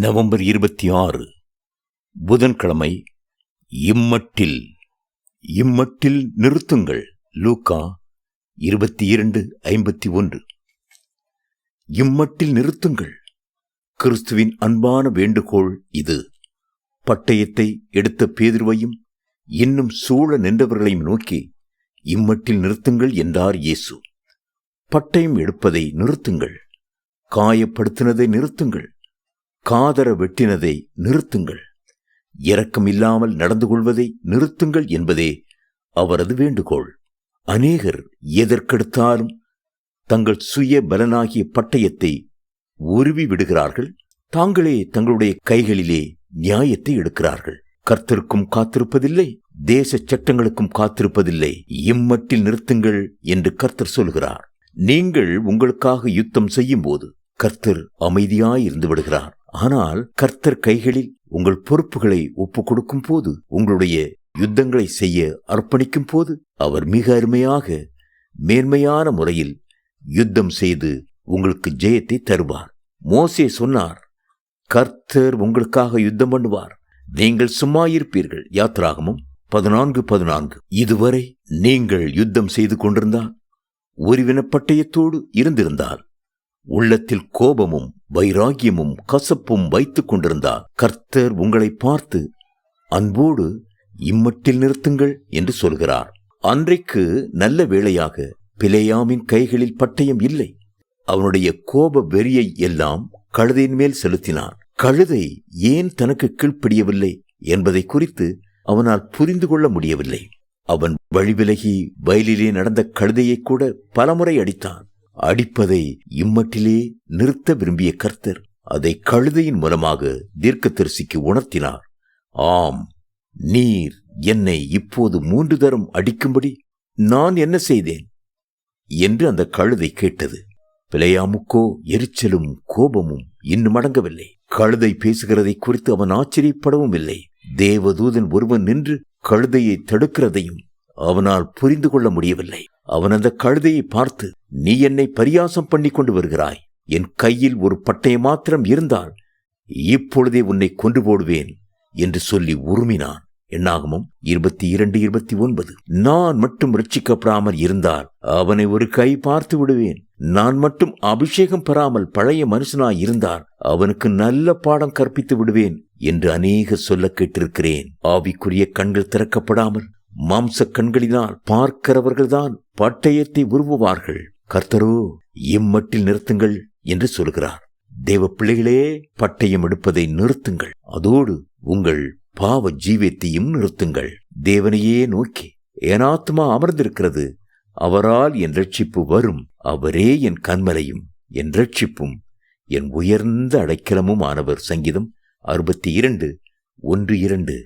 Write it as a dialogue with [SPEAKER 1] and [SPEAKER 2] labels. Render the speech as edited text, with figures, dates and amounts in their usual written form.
[SPEAKER 1] November 26 புதன்கிழமை. இம்மட்டில் நிறுத்துங்கள். லூக்கா 22:51. இம்மட்டில் நிறுத்துங்கள். கிறிஸ்துவின் அன்பான வேண்டுகோள் இது. பட்டயத்தை எடுத்த பேதுருவையும் இன்னும் சூழ நின்றவர்களையும் நோக்கி இம்மட்டில் நிறுத்துங்கள் என்றார் இயேசு. பட்டயம் எடுப்பதை நிறுத்துங்கள். காயப்படுத்தினதை நிறுத்துங்கள். காதர வெட்டினதை நிறுத்துங்கள். இரக்கம் இல்லாமல் நடந்து கொள்வதை நிறுத்துங்கள் என்பதே அவரது வேண்டுகோள். அநேகர் எதற்கெடுத்தாலும் தங்கள் சுய பலனாகிய பட்டயத்தை உருவி விடுகிறார்கள். தாங்களே தங்களுடைய கைகளிலே நியாயத்தை எடுக்கிறார்கள். கர்த்தருக்கும் காத்திருப்பதில்லை, தேச சட்டங்களுக்கும் காத்திருப்பதில்லை. இம்மட்டில் நிறுத்துங்கள் என்று கர்த்தர் சொல்கிறார். நீங்கள் உங்களுக்காக யுத்தம் செய்யும் போது கர்த்தர் அமைதியாயிருந்து விடுகிறார். ஆனால் கர்த்தர் கைகளில் உங்கள் பொறுப்புகளை ஒப்புக் கொடுக்கும் போது, உங்களுடைய யுத்தங்களை செய்ய அர்ப்பணிக்கும் போது அவர் மிக அருமையாக மேன்மையான முறையில் யுத்தம் செய்து உங்களுக்கு ஜெயத்தை தருவார். மோசே சொன்னார், கர்த்தர் உங்களுக்காக யுத்தம் பண்ணுவார், நீங்கள் சும்மா இருப்பீர்கள். யாத்ராகமம் 14:14. இதுவரை நீங்கள் யுத்தம் செய்து கொண்டிருந்தால், ஒருவின பட்டயத்தோடு இருந்திருந்தால், உள்ளத்தில் கோபமும் வைராகியமும் கசப்பும் வைத்துக் கொண்டிருந்தால், கர்த்தர் உங்களை பார்த்து அன்போடு இம்மட்டில் நிறுத்துங்கள் என்று சொல்கிறார். அன்றைக்கு நல்ல வேளையாக பிலேயாமின் கைகளில் பட்டயம் இல்லை. அவனுடைய கோப வெறியை எல்லாம் கழுதையின் மேல் செலுத்தினான். கழுதை ஏன் தனக்கு கீழ்ப்படியவில்லை என்பதை குறித்து அவனால் புரிந்து கொள்ள முடியவில்லை. அவன் வழிவிலகி வயலிலே நடந்த கழுதையை கூட பலமுறை அடித்தான். அடிப்பதை இம்மட்டிலே நிறுத்த விரும்பிய கர்த்தர் அதை கழுதையின் மூலமாக தீர்க்கதரிசிக்கு உணர்த்தினார். ஆம், நீர் என்னை இப்போது 3 தரம் அடிக்கும்படி நான் என்ன செய்தேன் என்று அந்த கழுதை கேட்டது. பிலேயாமுக்கோ எரிச்சலும் கோபமும் இன்னும் அடங்கவில்லை. கழுதை பேசுகிறதை குறித்து அவன் ஆச்சரியப்படவும் இல்லை. தேவதூதன் ஒருவன் நின்று கழுதையை தடுக்கிறதையும் அவனால் புரிந்து கொள்ள முடியவில்லை. அவன் அந்த கழுதையை பார்த்து, நீ என்னை பரியாசம் பண்ணி கொண்டு வருகிறாய். என் கையில் ஒரு பட்டயம் மாத்திரம் இருந்தால் இப்பொழுதே உன்னை கொன்று போடுவேன் என்று சொல்லி உருமினான். என்னாகமம் 22:29. நான் மட்டும் ரட்சிக்கப்படாமல் இருந்தால் அவனை ஒரு கை பார்த்து விடுவேன். நான் மட்டும் அபிஷேகம் பெறாமல் பழைய மனுஷனாய் இருந்தால் அவனுக்கு நல்ல பாடம் கற்பித்து விடுவேன் என்று அநேக சொல்ல கேட்டிருக்கிறேன். ஆவிக்குரிய கண்கள் திறக்கப்படாமல் மாம்ச கண்களினால் பார்க்கிறவர்கள்தான் பட்டயத்தை உருவுவார்கள். கர்த்தரோ இம்மட்டில் நிறுத்துங்கள் என்று சொல்கிறார். தேவ பிள்ளைகளே, பட்டயம் எடுப்பதை நிறுத்துங்கள். அதோடு உங்கள் பாவ ஜீவியத்தையும் நிறுத்துங்கள். தேவனையே நோக்கி என் ஆத்மா அமர்ந்திருக்கிறது, அவரால் என் ரட்சிப்பு வரும். அவரே என் கன்மலையும் என் ரட்சிப்பும் என் உயர்ந்த அடைக்கலமும் ஆனவர். சங்கீதம் 62:1-2.